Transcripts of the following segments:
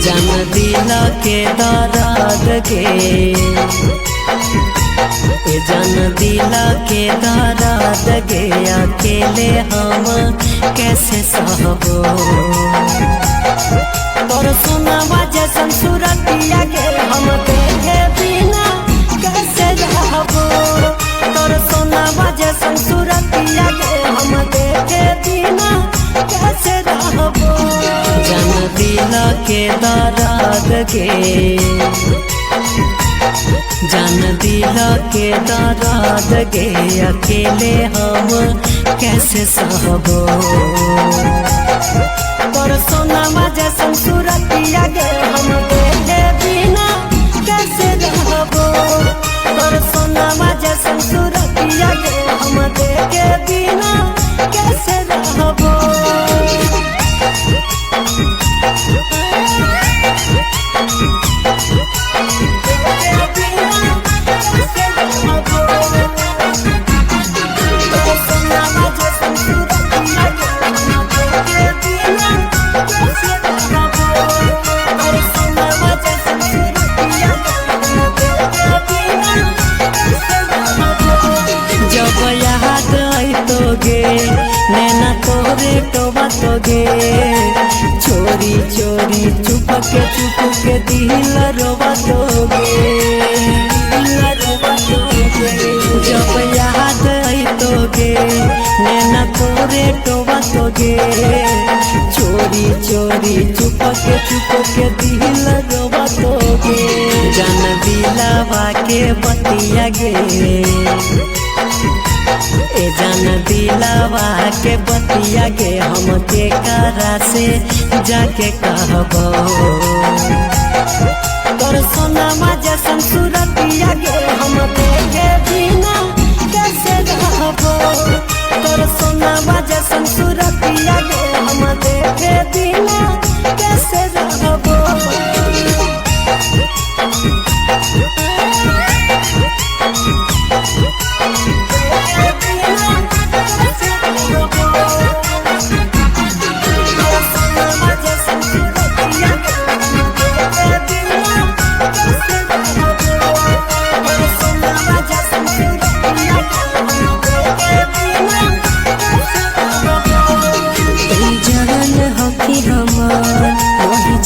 जान दिला के दर्द के जान दिला के दर्द गे अकेले हम कैसे सहबो तोर सुनवा जैसन सूरतिया के हम देखे बिना कैसे रहबो तोर सुनवा जैसन सूरतिया के हम देखे बिना कैसे रहबो जान दिला के दर्द के जान दिला के दर्द गे अकेले हम कैसे सहबो तोर सोनामा जैसन सूरतिया गे हम देखे बिना कैसे रहबो तोर सोनामा जैसन सूरतिया गे हम देखे बिना कैसे रहबो जब याद आई तोगे नैना तोरे टोबा तोगे चोरी चोरी चुप के दिल रोबा तोगे जब याद आई तोगे नैना तोरे टोबा तोगे चोरी चोरी चुप के दिल रोबा तोगे जान दिलावा के बतिया गे जान दिलावा के बतिया गे हम के करा से जाके कहबो तोर सोनामा जैसन सूरतिया गे हम देखे बिना कैसे रहबो तोर सोनामा जैसन सूरतिया गे हम देखे बिना कैसे रहबो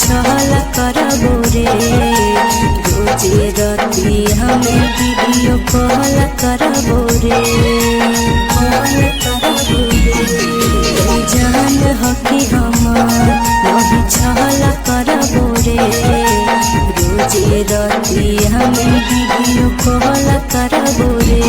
छला करबो रे रोजे राती हमें वीडियो कॉल करबो रे जान हकी हमार वही छला करबो रे रोजे राती हमें वीडियो कॉल करबो रे